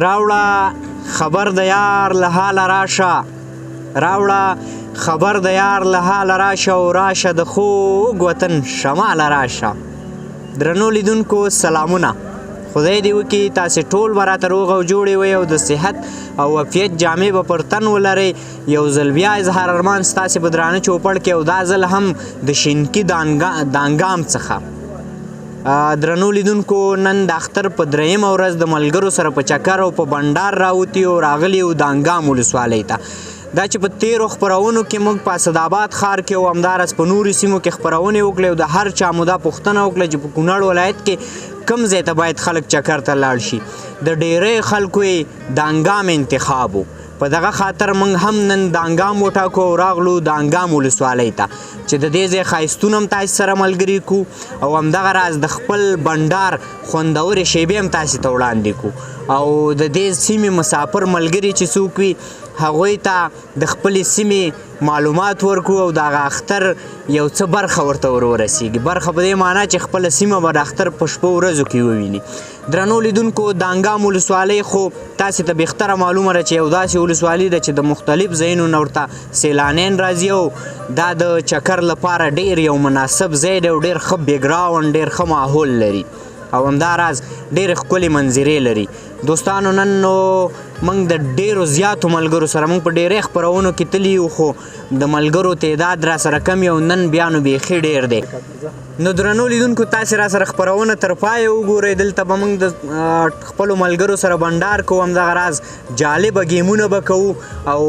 راوړه خبر د یار له حاله راشه راوړه خبر د یار له حاله راشه او راشه د خوږ وطن شماله راشه. درنو لیدونکو سلامونه، خدای دې وکړي تاسې ټول به راته روغ او جوړې وئ او د صحت او عافیت جامې به پر تن ولرئ. یو ځل بیا اظهار ارمان ستاسې په درانه چوپړ کې او دا ځل هم د شینکي دانګام څخه. درنو لیدونکو نن د اختر په درېیمه ورځ د ملګرو سره په چکر او په بنډار راوتي او راغلي یو دانګام ولسوالۍ ته. دا چې په تیرو خپرونو کې موږ په اسداباد ښار کې او همداراز په نورو سیمو کې خپرونې وکړې او د هر چا مو دا پوښتنه وکړه چې په کونړ ولایت کې کوم ځای ته باید خلک چکر ته لاړ شي. د ډېری خلکو یې دانګام انتخاب و. په دغه خاطر موږ هم نن دانګام وټاکو او راغلو دانګام ولسوالۍ ته چې د دې ځای ښایستونه هم تاسې سره ملګري کړو او همدغه راز د خپل بنډار خوندورې شیبې هم تاسې ته وړاندې کړو او د دې سیمې مسافر ملګري چې څوک وي هغوی ته د خپلې سیمې معلومات ورکړو او د هغه اختر یو څه برخه ورته ورسیږي. برخه په دې معنا چې خپله سیمه به د اختر په شپو ورځو کې وویني. درنو لیدونکو دانګام ولسوالۍ خو تاسې ته بهتره معلومه ده چې یو داسې ولسوالي ده چې د مختلف ځایونو نه ورته سیلانیان راځي او دا د چکر لپاره ډېر یو مناسب ځای دی او ډېر ښه بیکګراونډ ډېر ښه ماحول لري او همداراز ډېرې ښکلې منظرې لري. دوستانو نن نو موږ د ډېرو زیاتو ملګرو سره موږ په ډېرې خپرونو کې تللي یو خو د ملګرو تعداد را سره کم او نن بیا نو بیخي ډېر دی. نو درنو لیدونکو تاسې را سره خپرونه تر پایه وګورئ. دلته به موږ د خپلو ملګرو سره بنډار کوو، همدغه راز جالبه ګیمونه به کوو او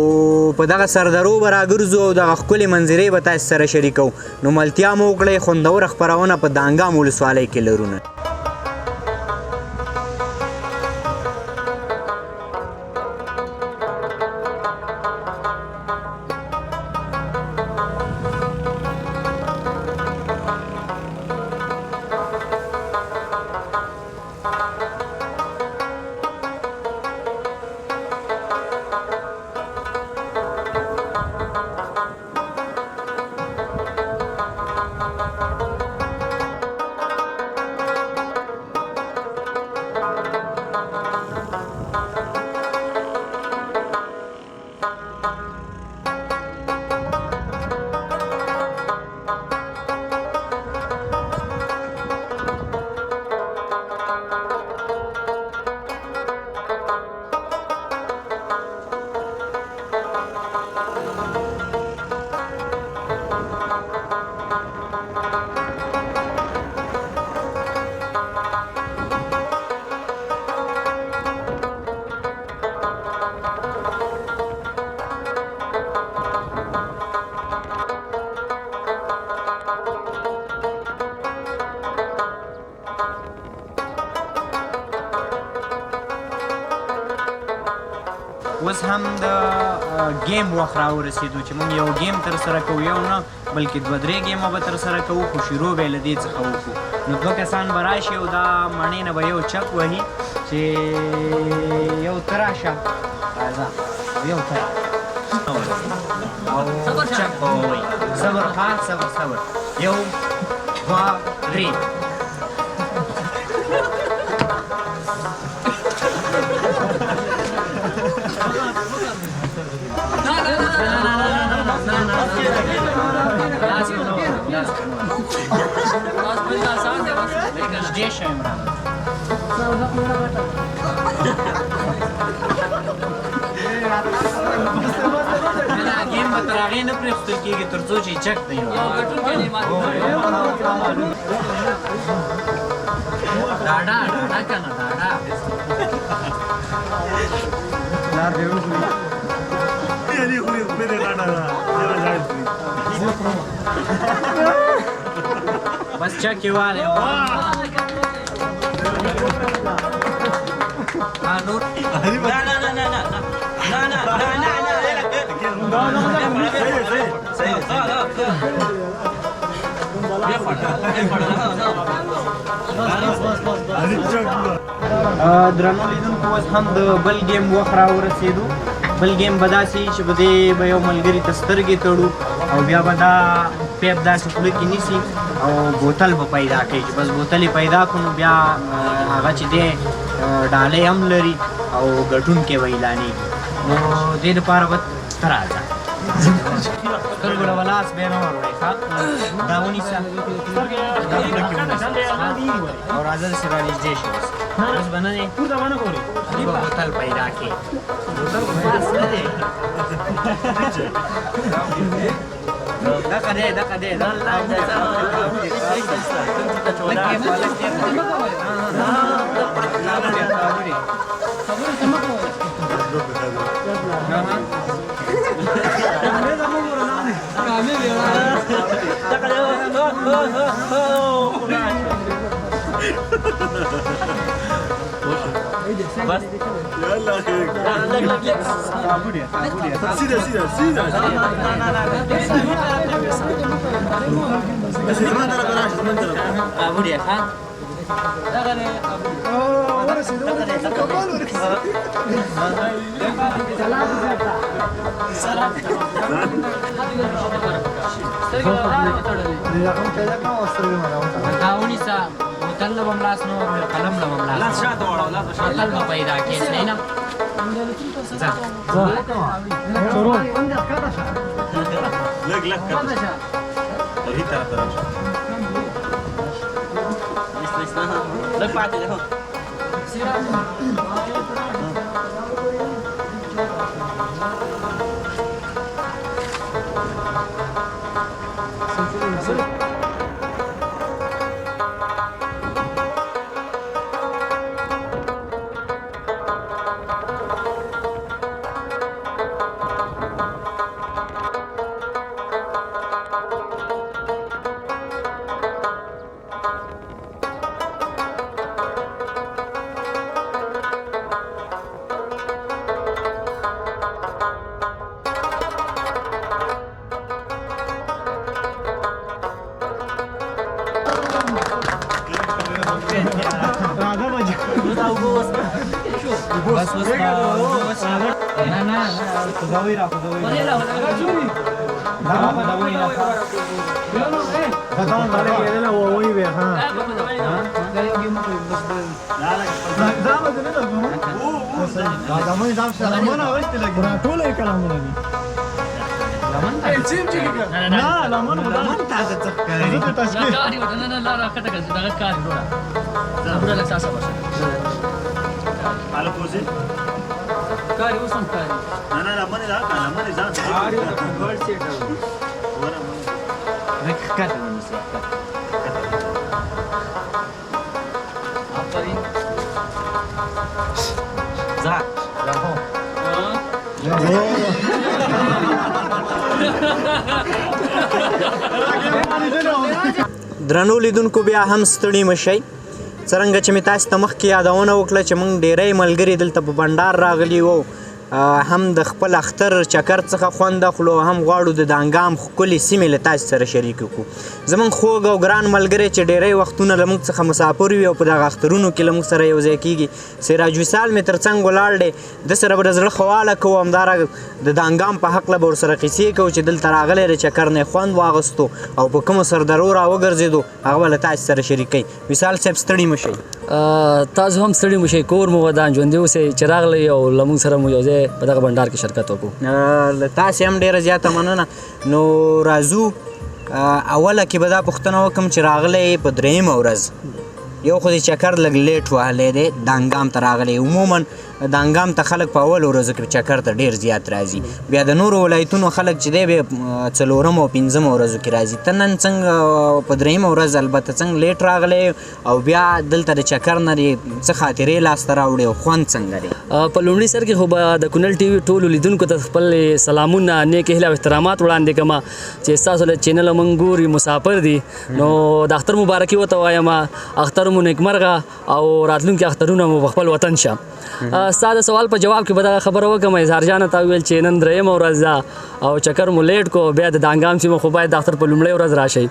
په دغه سردرو به راګرځو او دغه ښکلې منظرې به تاسې سره شریکوو. نو ملتیا مو وکړئ، خوندوره خپرونه په دانګام ولسوالۍ کې لرو. اوس هم د ګیم وخت راورسېدو چې موږ یو ګیم ترسره کوو، یو نه بلکې دوه درې ګیمه به ترسره کوو، خو شروع به یې له دې څخه وکړو. نو دوه کسان به راشي او دا مڼې نه به یو چک وهي چې یو ته راشه راځه یو ته او چک به ووایي. صبر خان صبر صبر، یو دوه درې. ګیم به تر هغې نه پرېښودل کېږي تر څو چې چک دی. ډاډا ډاډا که نه ډاډا بس چک یې والی نور درنو لیدونکو اوس هم د بل ګیم وخت راورسېدو. بل ګیم به داسې چې په دې به یو ملګري ته سترګې تړو او بیا به دا پیپ داسې خوله کې نیسي او بوتل به پیدا کوي چې بس بوتل یې پیدا کړو نو بیا هغه چې دی ډالۍ هم لري او ګټونکی به اعلانېږي. نو دې دپاره به ته راځه سترګو له به لاس بیا نه وروړئ ښه دا ونیسه دا خوله کې ونیسه او راځه داسې را نږدې شي اوس به نه دی دې به بوتل پیدا کړې بوتل خو پاس نه دی دغه دی دغه دی بس يلا خير سيده سيده سيده بس ما ترى بلاش ما ترى ابو دي ها دغني ابو ورسي بوتل له هم لاس نه ورکړې قلم له هم لاس شاته واړه بوتل به پیدا کړې صحیح نه ځه لږ لږ کته شه هغې طرف ته راشه لږ پاتې دی بس بس نه نه خداوي را خداوي لا خداوي لا خداوي لا لا وي به ها لا ما دام سره ما وست لګ ټول کلامونه دي لمن لا لمن تاسو څه کوي کاری وته نه لا راکټه کوي دا کاری ډوړه ډوړه لکه تاسو وشه حالا کوزي کاری وسم کاری نه نه لمن دا لمن ځان کاری ته ګول سیټ ورا رک کټه ونیسه آفرین ځه راهو درنو لیدونکو بیا هم ستړي مشئ څرنګه چې مې تاسو ته مخکې یادونه وکړه چې موږ ډېری ملګري دلته په بنډار راغلي وو هم د خپل اختر چکر څخه خوند اخلو هم غواړو د دانګام ښکلې سیمې له تاسو سره شریک کړو زموږ خوږ او ګران ملګری چې ډېری وختونه له موږ څخه مسافر وي او په دغه اخترونو کې له موږ سره یو ځای کېږي سراج وصال مې تر څنګ ولاړ دی ده سره به د زړه خواله کوو همداراز د دانګام په هکله به ورسره کیسې کوو چې دلته راغلی د چکر نه خوند واغستو او په کومو سردرو راوګرځېدو هغه به له تاسو سره شریکوي وصال صاحب ستړي مه شئ تاسو هم ستړي مه شئ کور مو ودان ژوندي اوسئ چې راغلی او له موږ سره مو یو ځای په دغه بنډار کې شرکت وکړو له تاسې هم ډېره زیاته مننه نو راځو اوله کې به دا پوښتنه وکړم چې راغلی په درېیمه ورځ یو خو دې چکر لږ لیټ وهلی دی دانګام ته راغلی عموما دانګام ته خلک په اولو ورځو کې چکر ته ډېر زیات راځي بیا د نورو ولایتونو خلک چې دی بیا څلورمه او پنځمه ورځو کې راځي ته نن څنګه په درېیمه ورځ البته څنګه لیټ راغلی او بیا دلته د چکر نه دې څه خاطرې لاسته راوړې او خوند څنګه دی په لومړي سر کې خو به د کونړ ټي وي ټولو لیدونکو ته خپل سلامونه نیک هیله او احترامات وړاندې کړم چې ستاسو له چینل موږ ګوري مسافر دي نو د اختر مبارکي ورته وایم اختر مو نیکمرغه او راتلونکي اخترونه مو په خپل وطن شه ستا د سوال په جواب کې به دغه خبره وکړم اظهار جانه تا وویل چې نن درېیمه ورځ ده او چکر مو لیټ کو بیا د دانګام سیمه خو باید د اختر په لومړۍ ورځ راشئ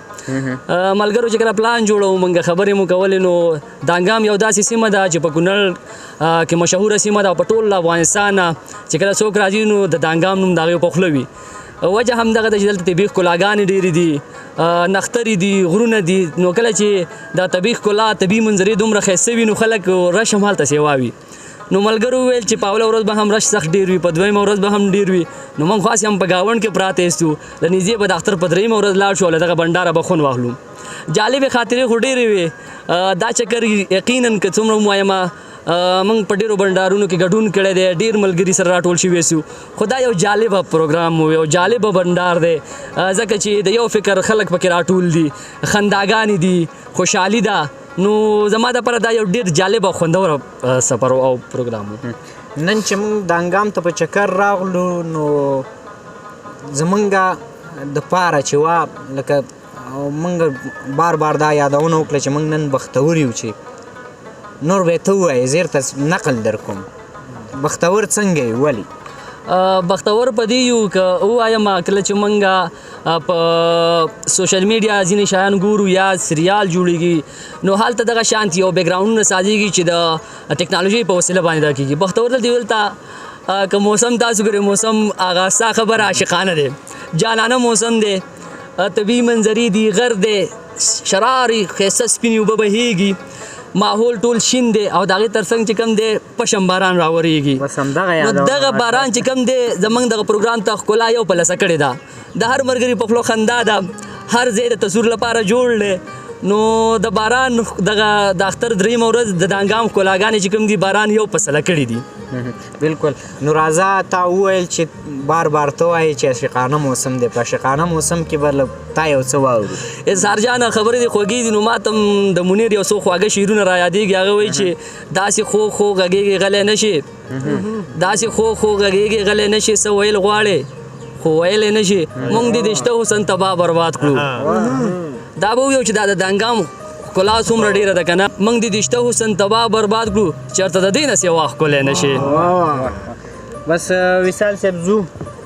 ملګرو چې کله پلان جوړوو موږ خبرې مو کولې نو دانګام یو داسې سیمه ده چې په کونړ کې مشهوره سیمه ده او په ټول افغانستان چې کله څوک راځي نو د دانګام نوم د هغې په خوله وي وجه همدغه ده چې دلته طبیعي ښکلاګانې ډېرې دي نخترې دي غرونه دي نو کله چې دا طبیعي ښکلا طبیعي منظرې دومره ښایسته وي نو خلک رش هم هلته سیوا وي نو ملګرو وویل چې په اوله ورځ به هم رش سخت ډېر وي په دویمه ورځ به هم ډېر وي نو موږ خاص هم په ګاونډ کې پراته یستو له نږدې به د اختر په دریمه ورځ لاړ شو او له دغه بنډاره به خوند واخلو جالبې خاطرې خو ډېرې وې دا چکر یقینا که څومره هم وایم موږ په ډېرو بنډارونو کې ګډون کړی دی ډېر ملګري سره راټول شوي سو خو دا یو جالبه پروګرام و یو جالبه بنډار دی ځکه چې د یو فکر خلک پکې راټول دي خنداګانې دي خوشحالي ده نو زما دپاره دا یو ډېر جالب او خوندور سفر او پروګرام و نن چې موږ د انګام ته په چکر راغلو نو زمونږ دپاره چې وا لکه موږ بار بار دا یادونه وکړه چې موږ نن بختور یو چې نور به ته ووایې زیر ته نقل در کوم بختور څنګه یې ولې بختور په دې یو که ووایم کله چې موږ په سوشل میډیا ځینې شیان ګورو یا سریال جوړېږي نو هلته دغه شانتي یو بیکګراونډونه سازېږي چې د ټیکنالوژۍ په وسیله باندې دا کېږي بختور دلته دلته که موسم تاسو ګورئ موسم هغه ستا خبره عاشقانه دی جانانه موسم دی طبیعي منظرې دي غر دی شرارې ښایسته سپینې اوبه بهیږي ماحول ټول شین دی او د هغې تر څنګ چې کوم دی پشم باران راورېږي نو دغه باران چې کوم دی زموږ دغه پروګرام ته ښکلا یو پلسه کړې ده د هر ملګري په خولو خندا ده هر ځای د تصویر لپاره جوړ دی نو د باران دغه د اختر دریمه ورځ د انګام ښکلاګانې چې کوم دي باران یو پسله کړي دي بالکل نو راځه تا وویل چې بار بار ته وایې چې عاشقانه موسم دی په عاشقانه موسم کې به تا یو څه واورو اظهار جانه خبرې دي خوږې دي نو ما ته هم د منیر یو څو خواږه شعرونه را یادېږي هغه وایي چې داسې خو خو غږېږي غلی نه شي داسې خو خو غږېږي غلی نه شي څه ویل غواړې خو ویلی نه شي موږ دې د شته حسن تباه برباد کړو دا به ویو چې دا د انګام ښکلا څومره ډېره ده که نه موږ دې د شته حسن تباه برباد کړو چېرته د دې نه سیوا ښکلی نه شي بس وصال صاحب ځو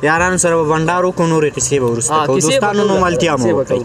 یارانو سره به بنډار وکړو نورې قصې به وروسته کوو دوستانو نو ملتیا مو وکړئ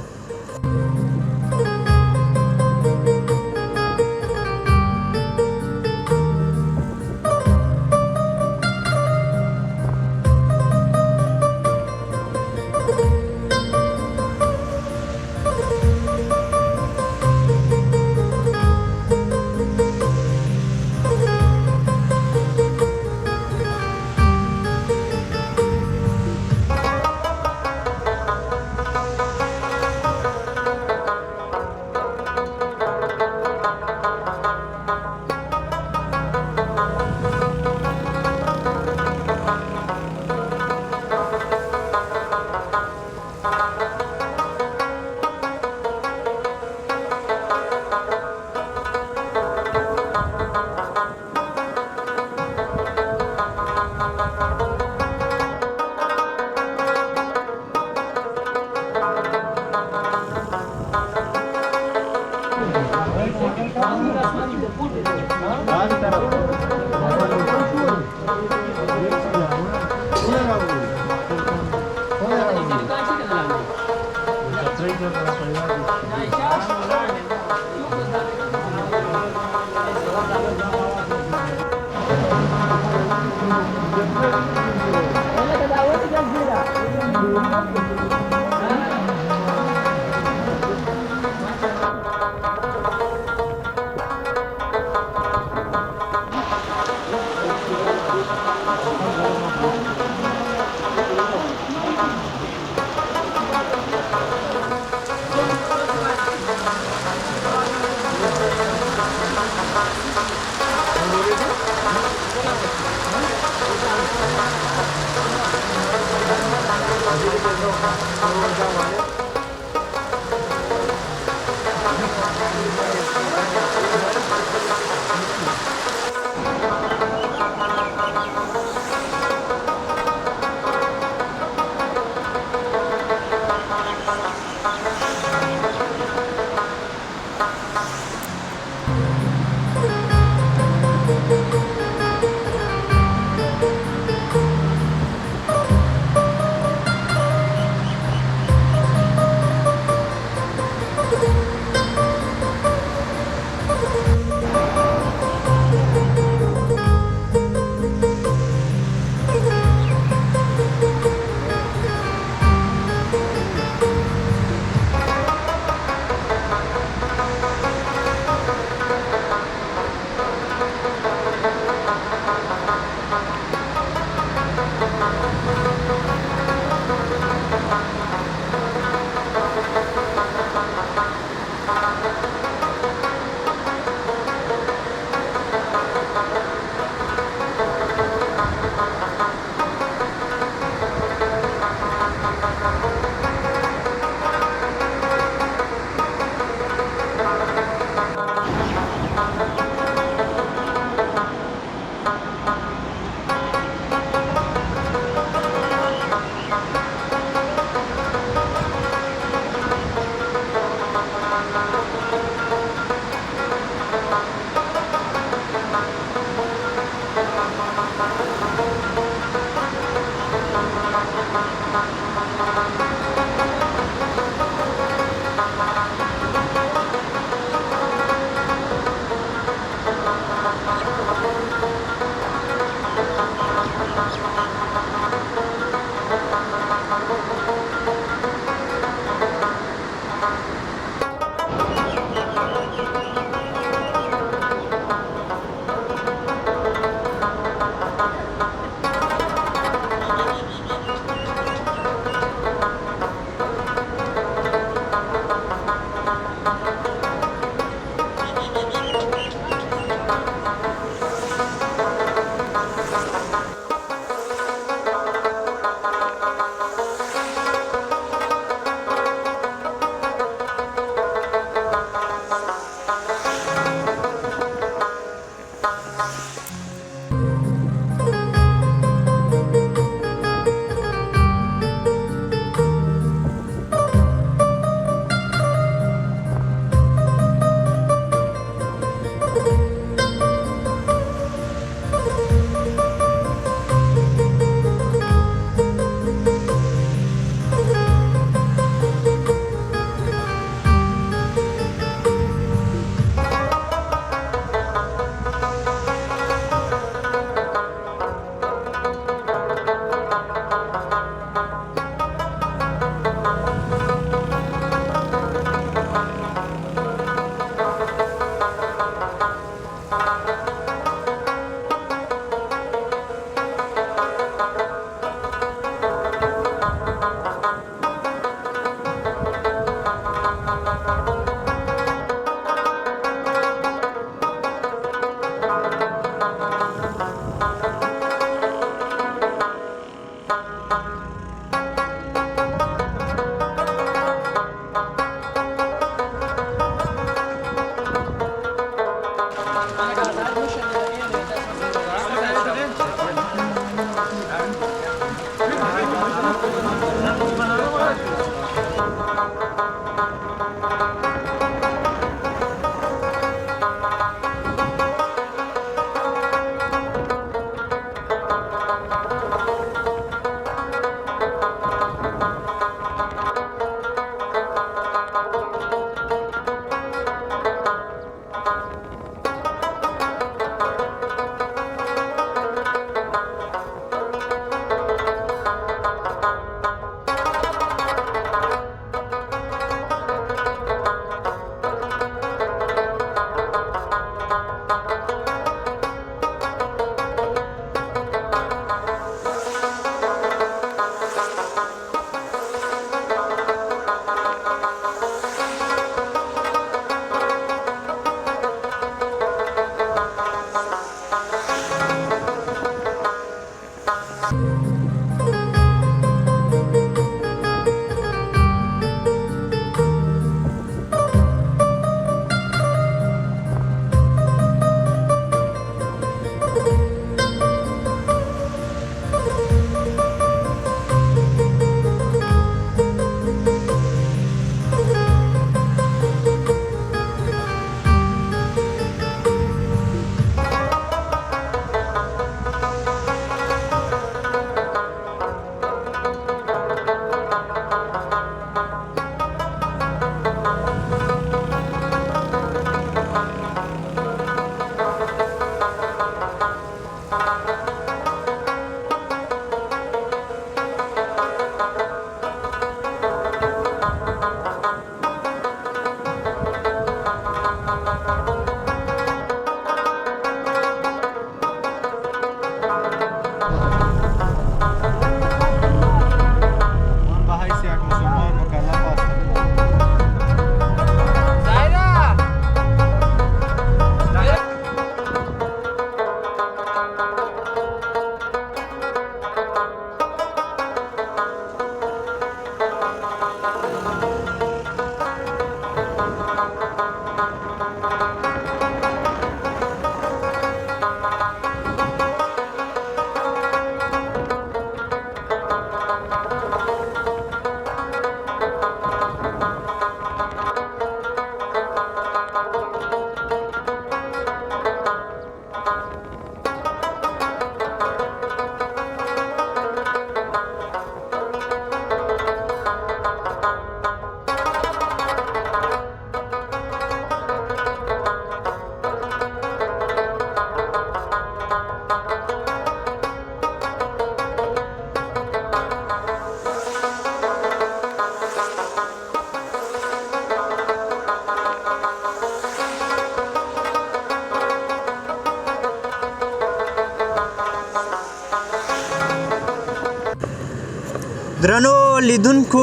درنو لیدونکو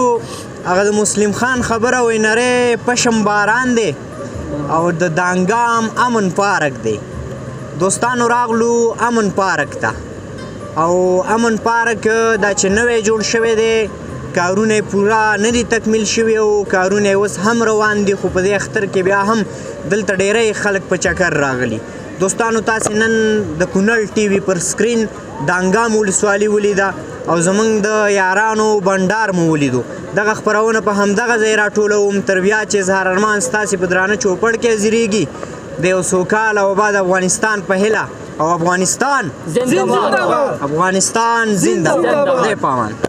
هغه د مسلم خان خبره وای نری پشم باران دی او د دانګام امن پارک دی. دوستانو راغلو امن پارک ته او امن پارک دا چې نوی جوړ شوی دی کارونه پورا نه دي تکمیل شوي او کارونه اوس هم روان دي خو په دې اختر کې بیا هم دلته ډیری خلک په چکر راغلي. دوستانو تاسې نن د کونړ ټي وي پر سکرین دانګام ولسوالي ولیده او زمونږ د یارانو بنډار مو ولیدو. دغه خپرونه په همدغه ځای راټولوم تر بیا چې اظهار ارمان ستاسې په درانه چوپړ کې حاضرېږي د یو سوکاله او آباد افغانستان په هیله او افغانستان زنده باد. افغانستان زنده باد. خدای پامان.